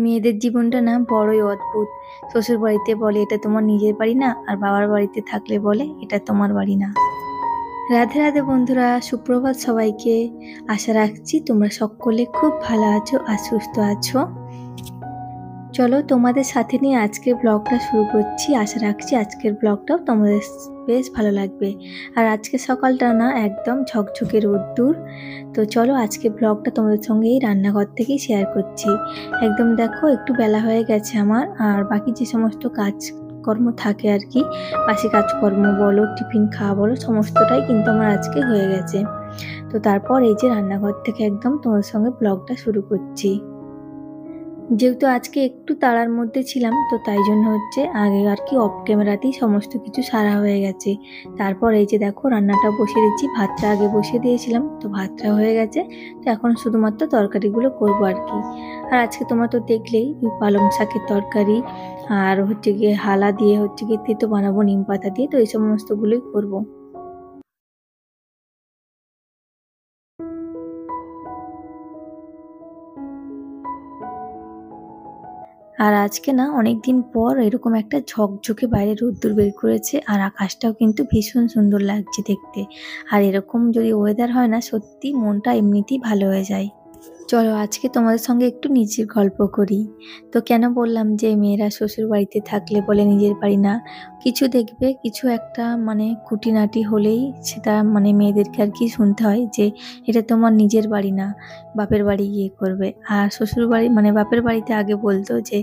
মেয়েদের জীবনটা না বড়ই অদ্ভুত। শ্বশুর বাড়িতে বলে এটা তোমার নিজের বাড়ি না, আর বাবার বাড়িতে থাকলে বলে এটা তোমার বাড়ি না। রাধে রাধে বন্ধুরা, সুপ্রভাত সবাইকে। আশা রাখছি তোমরা সকলে খুব ভালো আছো আর সুস্থ আছো। চলো তোমাদের সাথে নিয়ে আজকের ব্লগটা শুরু করছি। আশা রাখছি আজকের ব্লগটাও তোমাদের বেশ ভালো লাগবে। আর আজকে সকালটা না একদম ঝকঝকে রোদ্দুর। তো চলো আজকে ব্লগটা তোমাদের সঙ্গে এই রান্নাঘর থেকেই শেয়ার করছি। একদম দেখো একটু বেলা হয়ে গেছে আমার, আর বাকি যে সমস্ত কাজকর্ম থাকে আর কি, বাসি কাজকর্ম বলো, টিফিন খাওয়া বলো, সমস্তটাই কিন্তু আমার আজকে হয়ে গেছে। তো তারপর এই যে রান্নাঘর থেকে একদম তোমাদের সঙ্গে ব্লগটা শুরু করছি। যেহেতু আজকে একটু তাড়ার মধ্যে ছিলাম, তো তাই জন্য হচ্ছে আগে আর কি অফ ক্যামেরাতেই সমস্ত কিছু সারা হয়ে গেছে। তারপর এই যে দেখো রান্নাটা বসিয়ে দিচ্ছি। ভাতটা আগে বসিয়ে দিয়েছিলাম, তো ভাতটা হয়ে গেছে। তো এখন শুধুমাত্র তরকারিগুলো করবো আর কি। আর আজকে তোমরা তো দেখলেই পালং শাকের তরকারি, আর হচ্ছে গিয়ে হালা দিয়ে হচ্ছে গিয়ে তেতো বানাবো নিম পাতা দিয়ে। তো এই সমস্তগুলোই করবো। আর আজকে না অনেকদিন পর এরকম একটা ঝকঝকে বাইরে রোদ্দুর বের করেছে, আর আকাশটাও কিন্তু ভীষণ সুন্দর লাগছে দেখতে। আর এরকম যদি ওয়েদার হয় না, সত্যি মনটা এমনিতেই ভালো হয়ে যায়। চলো আজকে তোমাদের সঙ্গে একটু নিজের গল্প করি। তো কেন বললাম যে মেয়েরা শ্বশুর বাড়িতে থাকলে বলে নিজের বাড়ি না, কিছু দেখবে কিছু একটা মানে খুঁটিনাটি হলেই সেটা মানে মেয়েদেরকে আর কি শুনতে হয় যে এটা তোমার নিজের বাড়ি না, বাপের বাড়ি গিয়ে করবে। আর শ্বশুর বাড়ি মানে বাপের বাড়িতে আগে বলতো যে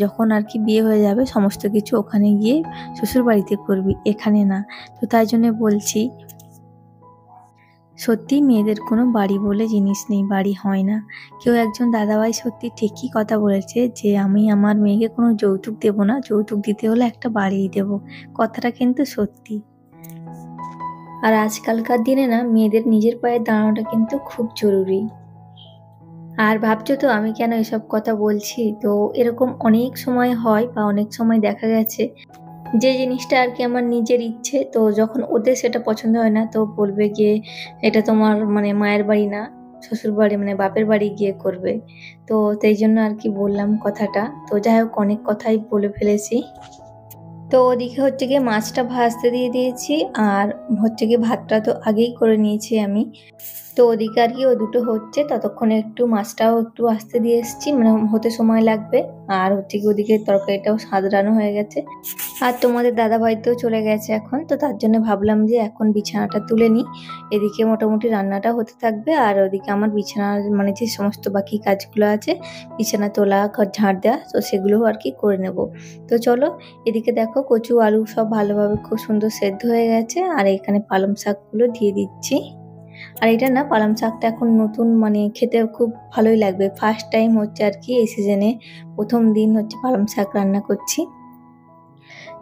যখন আর কি বিয়ে হয়ে যাবে সমস্ত কিছু ওখানে গিয়ে শ্বশুর বাড়িতে করবি, এখানে না। তো তাই জন্য বলছি, সত্যি মেয়েদের কোনো বাড়ি বলে জিনিস নেই, বাড়ি হয় না। কেউ একজন দাদাভাই সত্যি ঠিকই কথা বলেছে যে আমি আমার মেয়েকে কোনো যৌতুক দেব না, যৌতুক দিতে হলে একটা বাড়িই দেব। কথাটা কিন্তু সত্যি। আর আজকালকার দিনে না মেয়েদের নিজের পায়ে দাঁড়ানোটা কিন্তু খুব জরুরি। আর ভাবছো তো আমি কেন এসব কথা বলছি? তো এরকম অনেক সময় হয় বা অনেক সময় দেখা গেছে যে জিনিসটা আর কি আমার নিজের ইচ্ছে, তো যখন ওদের সেটা পছন্দ হয় না, তো বলবে গিয়ে এটা তোমার মানে মায়ের বাড়ি না, শ্বশুর বাড়ি মানে বাপের বাড়ি গিয়ে করবে। তো সেই জন্য আর কি বললাম কথাটা। তো যাই হোক অনেক কথাই বলে ফেলেছি। তো ওদিকে হচ্ছে গিয়ে মাছটা ভাজতে দিয়ে দিয়েছি, আর হচ্ছে গিয়ে ভাতটা তো আগেই করে নিয়েছি আমি। তো ওদিকে আর কি ও দুটো হচ্ছে, ততক্ষণে একটু মাছটাও একটু আসতে দিয়ে এসেছি, মানে হতে সময় লাগবে। আর হচ্ছে কি ওদিকে তরকারিটাও সাজানো হয়ে গেছে। আর তোমাদের দাদাভাই তো চলে গেছে এখন, তো তার জন্য ভাবলাম যে এখন বিছানাটা তুলে নিই। এদিকে মোটামুটি রান্নাটা হতে থাকবে, আর ওদিকে আমার বিছানার মানে যে সমস্ত বাকি কাজগুলো আছে, বিছানা তোলা, ঘর ঝাড় দেওয়া, তো সেগুলোও আর কি করে নেব। তো চলো, এদিকে দেখো কচু আলু সব ভালোভাবে খুব সুন্দর সেদ্ধ হয়ে গেছে, আর এখানে পালং শাকগুলো দিয়ে দিচ্ছি। আর এটা না পালং শাকটা এখন নতুন মানে খেতে খুব ভালোই লাগবে। ফার্স্ট টাইম হচ্ছে আর কি এই সিজনে প্রথম দিন হচ্ছে পালং শাক রান্না করছি।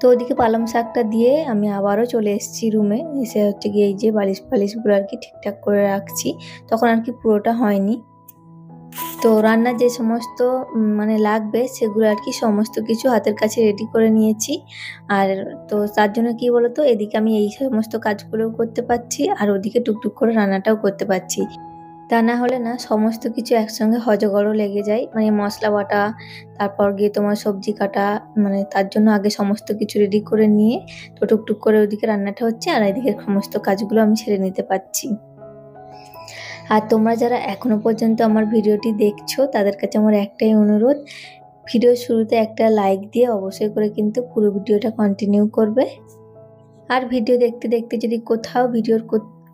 তো ওদিকে পালং শাকটা দিয়ে আমি আবারও চলে এসেছি রুমে। এসে হচ্ছে গিয়ে এই যে বালিশ ফালিশগুলো আর কি ঠিকঠাক করে রাখছি। তখন আর কি পুরোটা হয়নি। তো রান্নার যে সমস্ত মানে লাগবে সেগুলো আর কি সমস্ত কিছু হাতের কাছে রেডি করে নিয়েছি। আর তো তার জন্য কি বলতো, এদিকে আমি এই সমস্ত কাজগুলোও করতে পারছি, আর ওদিকে টুকটুক করে রান্নাটাও করতে পারছি। তা না হলে না সমস্ত কিছু একসঙ্গে হজগড়ও লেগে যায়, মানে মশলা বাটা, তারপর গিয়ে তোমার সবজি কাটা, মানে তার জন্য আগে সমস্ত কিছু রেডি করে নিয়ে তো টুকটুক করে ওদিকে রান্নাটা হচ্ছে, আর এদিকে সমস্ত কাজগুলো আমি সেরে নিতে পারছি। আর তোমরা যারা এখনো পর্যন্ত আমার ভিডিওটি দেখছো তাদের কাছে আমার একটাই অনুরোধ, ভিডিওর শুরুতে একটা লাইক দিয়ে অবশ্যই করে কিন্তু পুরো ভিডিওটা কন্টিনিউ করবে। আর ভিডিও দেখতে দেখতে যদি কোথাও ভিডিওর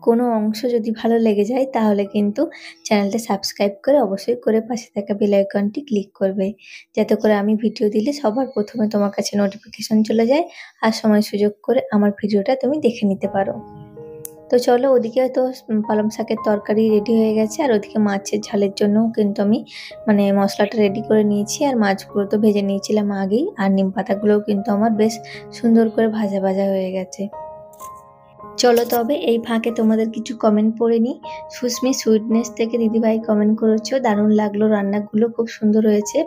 কোনো অংশ যদি ভালো লেগে যায়, তাহলে কিন্তু চ্যানেলটা সাবস্ক্রাইব করে অবশ্যই করে পাশে থাকা বেল আইকনটি ক্লিক করবে, যাতে করে আমি ভিডিও দিলে সবার প্রথমে তোমার কাছে নোটিফিকেশন চলে যায়, আর সময় সুযোগ করে আমার ভিডিওটা তুমি দেখে নিতে পারো। তো চলো, ওদিকে তো পালং শাকের তরকারি রেডি হয়ে গেছে, আর ওদিকে মাছের ঝালের জন্যও কিন্তু আমি মানে মশলাটা রেডি করে নিয়েছি। আর মাছগুলো তো ভেজে নিয়েছিলাম আগেই, আর নিম পাতাগুলোও কিন্তু আমার বেশ সুন্দর করে ভাজা ভাজা হয়ে গেছে। চলো তবে এই ফাঁকে তোমাদের কিছু কমেন্ট পড়ে নি। সুস্মি সুইটনেস থেকে দিদিভাই কমেন্ট করেছো, দারুণ লাগলো, রান্নাগুলো খুব সুন্দর হয়েছে,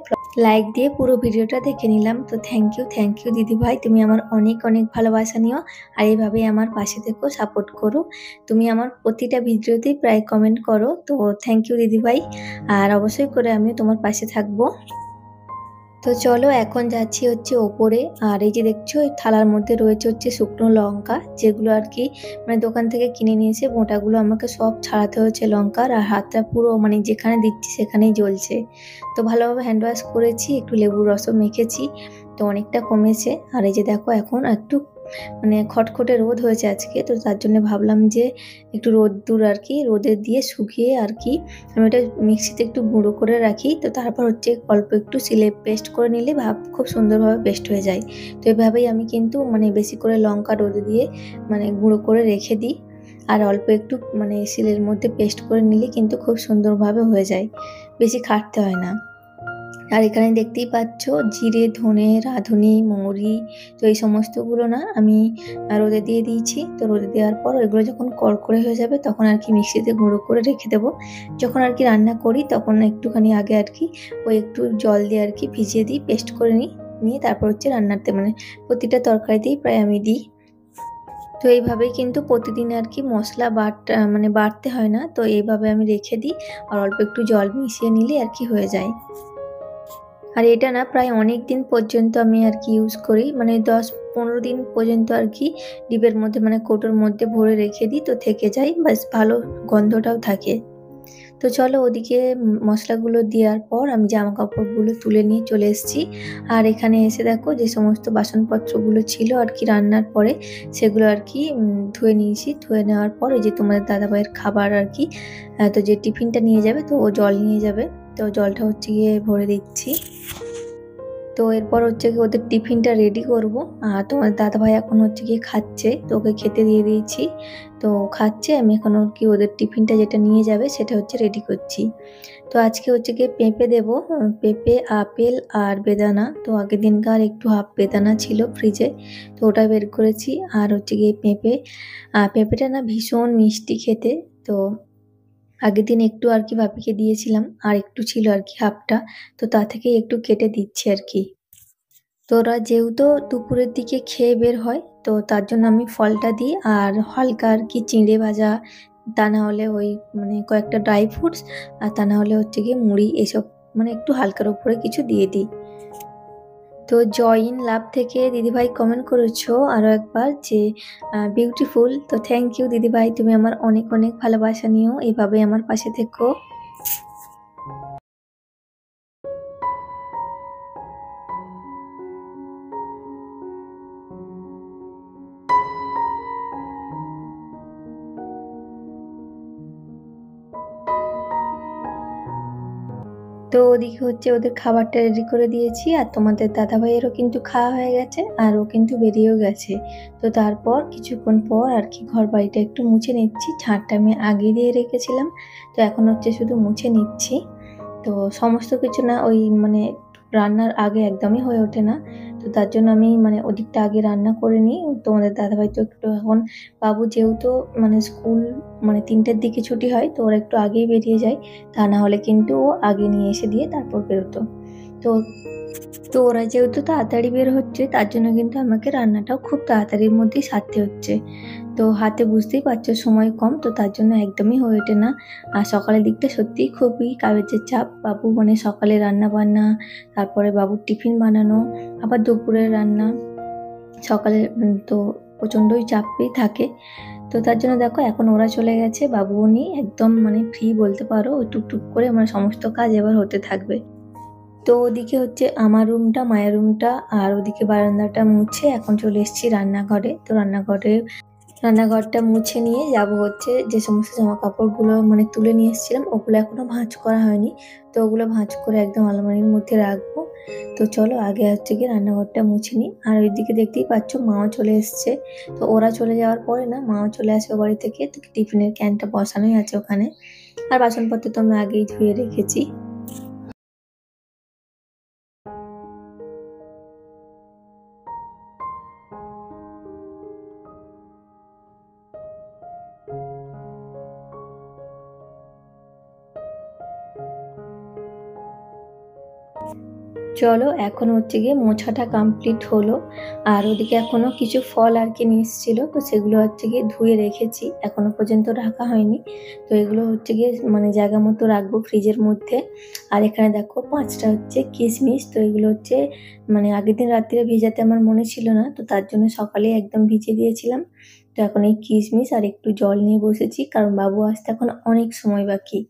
লাইক দিয়ে পুরো ভিডিওটা দেখে নিলাম। তো থ্যাংক ইউ দিদিভাই, তুমি আমার অনেক অনেক ভালোবাসা নিও, আর এইভাবেই আমার পাশে থেকো, সাপোর্ট করো। তুমি আমার প্রতিটা ভিডিওতেই প্রায় কমেন্ট করো, তো থ্যাংক ইউ দিদিভাই। আর অবশ্যই করে আমিও তোমার পাশে থাকবো। তো চলো এখন যাচ্ছি হচ্ছে ওপরে। আর এই যে দেখছো এই থালার মধ্যে রয়েছে হচ্ছে শুকনো লঙ্কা, যেগুলো আর কি মানে দোকান থেকে কিনে নিয়েছে। মোটাগুলো আমাকে সব ছাড়াতে হচ্ছে লঙ্কার, আর হাতটা পুরো মানে যেখানে দিচ্ছি সেখানেই জ্বলছে। তো ভালোভাবে হ্যান্ড ওয়াশ করেছি, একটু লেবুর রসও মেখেছি, তো অনেকটা কমেছে। আর এই যে দেখো এখন একটু মানে খটখটে রোদ হয়েছে আজকে, তো তার জন্য ভাবলাম যে একটু রোদ্দুর আর কি রোদে দিয়ে শুকিয়ে আর কি আমি ওটা মিক্সিতে একটু গুঁড়ো করে রাখি। তো তারপর হচ্ছে অল্প একটু সিলে পেস্ট করে নিলে খুব সুন্দরভাবে পেস্ট হয়ে যায়। তো এভাবেই আমি কিন্তু মানে বেশি করে লঙ্কা রোদে দিয়ে মানে গুঁড়ো করে রেখে দিই। আর অল্প একটু মানে শিলের মধ্যে পেস্ট করে নিলে কিন্তু খুব সুন্দরভাবে হয়ে যায়, বেশি খাটতে হয় না। আর এখানে দেখতেই পাচ্ছ জিরে, ধনে, রাঁধুনি, মৌরি, তো এই সমস্তগুলো না আমি রোদে দিয়ে দিয়েছি। তো রোদে দেওয়ার পর ওইগুলো যখন কড়কড়ে হয়ে যাবে তখন আর কি মিক্সিতে গুঁড়ো করে রেখে দেবো। যখন আর কি রান্না করি তখন একটুখানি আগে আর কি ওই একটু জল দিয়ে আর কি ভিজিয়ে দিই, পেস্ট করে নিয়ে তারপর হচ্ছে রান্নাতে মানে প্রতিটা তরকারিতেই প্রায় আমি দিই। তো এইভাবেই কিন্তু প্রতিদিন আর কি মশলা মানে বাটতে হয় না, তো এইভাবে আমি রেখে দিই। আর অল্প একটু জল মিশিয়ে নিলে আর কি হয়ে যায়। আর এটা না প্রায় অনেক দিন পর্যন্ত আমি আর কি ইউজ করি, মানে 10-15 দিন পর্যন্ত আর কি ডিবের মধ্যে মানে কৌটোর মধ্যে ভরে রেখে দিই, তো থেকে যায়, বেশ ভালো গন্ধটাও থাকে। তো চলো ওদিকে মশলাগুলো দেওয়ার পর আমি জামা কাপড়গুলো তুলে নিয়ে চলে এসেছি। আর এখানে এসে দেখো যে সমস্ত বাসনপত্রগুলো ছিল আর কি রান্নার পরে, সেগুলো আর কি ধুয়ে নিয়েছি। ধুয়ে নেওয়ার পর ওই যে তোমাদের দাদাভাইয়ের খাবার আর কি তো যে টিফিনটা নিয়ে যাবে, তো ও জল নিয়ে যাবে, তো জলটা হচ্ছে গিয়ে ভরে দিচ্ছি। তো এরপর হচ্ছে কি ওদের টিফিনটা রেডি করব। আর তোমার দাদাভাই এখন হচ্ছে গিয়ে খাচ্ছে, তো ওকে খেতে দিয়ে দিয়েছি। তো খাচ্ছে, আমি এখন ওর কি ওদের টিফিনটা যেটা নিয়ে যাবে সেটা হচ্ছে রেডি করছি। তো আজকে হচ্ছে গিয়ে পেঁপে দেবো, পেঁপে, আপেল আর বেদানা। তো আগের দিনকার একটু হাফ বেদানা ছিল ফ্রিজে, তো ওটা বের করেছি। আর হচ্ছে গিয়ে পেঁপেটা না ভীষণ মিষ্টি খেতে। তো আগের দিন একটু আর কি বাপিকে দিয়েছিলাম, আর একটু ছিল আর কি হাফটা, তো তা থেকে একটু কেটে দিচ্ছি আর কি। তো ওরা যেহেতু দুপুরের দিকে খেয়ে বের হয়, তো তার জন্য আমি ফলটা দিই আর হালকা আর কি চিঁড়ে ভাজা, তা না হলে ওই মানে কয়েকটা ড্রাই ফ্রুটস, আর তা না হলে হচ্ছে গিয়ে মুড়ি, এসব মানে একটু হালকার উপরে কিছু দিয়ে দিই। তো জয় ইন লাভ থেকে দিদিভাই কমেন্ট করেছো আরও একবার যে বিউটিফুল। তো থ্যাংক ইউ দিদিভাই, তুমি আমার অনেক অনেক ভালোবাসা নিও, এইভাবে আমার পাশে থেকো। তো ওদিকে হচ্ছে ওদের খাবারটা রেডি করে দিয়েছি, আর তোমাদের দাদা ভাইয়েরও কিন্তু খাওয়া হয়ে গেছে, আর ও কিন্তু বেরিয়েও গেছে। তো তারপর কিছুক্ষণ পর আর কি ঘর বাড়িটা একটু মুছে নিচ্ছি, ঝাঁটটা আমি আগে দিয়ে রেখেছিলাম, তো এখন হচ্ছে শুধু মুছে নিচ্ছি। তো সমস্ত কিছু না ওই মানে রান্নার আগে একদমই হয়ে ওঠে না, তো তার জন্য আমি মানে ওদিকটা আগে রান্না করে নিই। তোমাদের দাদাভাই তো একটু এখন বাবু যেহেতু মানে স্কুল মানে 3টের দিকে ছুটি হয়, তো ওরা একটু আগেই বেরিয়ে যায়, তা না হলে কিন্তু ও আগে নিয়ে এসে দিয়ে তারপর বেরোতো। তো তো ওরা যেহেতু তাড়াতাড়ি বের হচ্ছে, তার জন্য কিন্তু আমাকে রান্নাটাও খুব তাড়াতাড়ির মধ্যেই সারতে হচ্ছে। তো হাতে বুঝতেই পারছো সময় কম, তো তার জন্য একদমই হয়ে ওঠে না। আর সকালের দিকটা সত্যিই খুবই কাজের চাপ, বাবু মানে সকালে রান্না বান্না, তারপরে বাবুর টিফিন বানানো, আবার দুপুরের রান্না, সকালে তো প্রচণ্ডই চাপই থাকে। তো তার জন্য দেখো এখন ওরা চলে গেছে, বাবুও নেই, একদম মানে ফ্রি বলতে পারো, ওই টুকটুক করে আমার সমস্ত কাজ এবার হতে থাকবে। তো ওদিকে হচ্ছে আমার রুমটা, মায়ের রুমটা, আর ওদিকে বারান্দাটা মুছে এখন চলে এসেছি রান্নাঘরে। তো রান্নাঘরটা মুছে নিয়ে যাব হচ্ছে যে সমস্ত জামা কাপড়গুলো মানে তুলে নিয়ে এসেছিলাম, ওগুলো এখনো ভাঁজ করা হয়নি, তো ওগুলো ভাঁজ করে একদম আলমারির মধ্যে রাখবো। তো চলো আগে হচ্ছে গিয়ে রান্নাঘরটা মুছে নিই। আর ওইদিকে দেখতেই পাচ্ছ মাও চলে এসছে। তো ওরা চলে যাওয়ার পরে না মাও চলে আসবে বাড়ি থেকে, তো টিফিনের ক্যানটা বসানোই আছে ওখানে। আর বাসনপত্র তো আমি আগেই ধুয়ে রেখেছি। চলো এখন হচ্ছে গিয়ে মোছাটা কমপ্লিট হলো। আর ওদিকে এখনো কিছু ফল আর কি নিয়ে এসেছিল, তো সেগুলো হচ্ছে গিয়ে ধুয়ে রেখেছি, এখনো পর্যন্ত রাখা হয়নি। তো এগুলো হচ্ছে গিয়ে মানে জায়গা মতো রাখবো ফ্রিজের মধ্যে। আর এখানে দেখো 5টা হচ্ছে কিশমিশ, তো এগুলো হচ্ছে মানে আগের দিন রাত্রে ভেজাতে আমার মনে ছিল না, তো তার জন্য সকালে একদম ভিজে দিয়েছিলাম। তো এখন এই কিশমিশ আর একটু জল নিয়ে বসেছি, কারণ বাবু আসতে এখন অনেক সময় বাকি।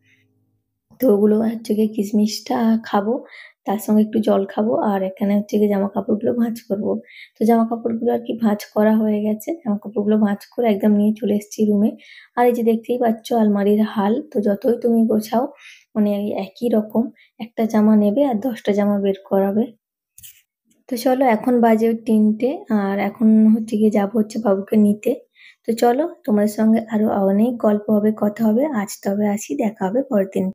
তো ওগুলো হচ্ছে গিয়ে কিশমিশটা খাবো, তার সঙ্গে একটু জল খাবো, আর এখানে হচ্ছে গিয়ে জামা কাপড়গুলো ভাঁজ করব। তো জামা কাপড়গুলো আর কি ভাঁজ করা হয়ে গেছে, জামা কাপড়গুলো ভাঁজ করে একদম নিয়ে চলে এসেছি রুমে। আর এই যে দেখতেই পাচ্ছ আলমারির হাল, তো যতই তুমি গোছাও মানে এই একই রকম, একটা জামা নেবে আর 10টা জামা বের করাবে। তো চলো এখন বাজে 3টে, আর এখন হচ্ছে গিয়ে যাবো হচ্ছে বাবুকে নিতে। তো চলো তোমাদের সঙ্গে আরো অনেক গল্প হবে, কথা হবে। আজ তবে আসি, দেখা হবে পরের দিন।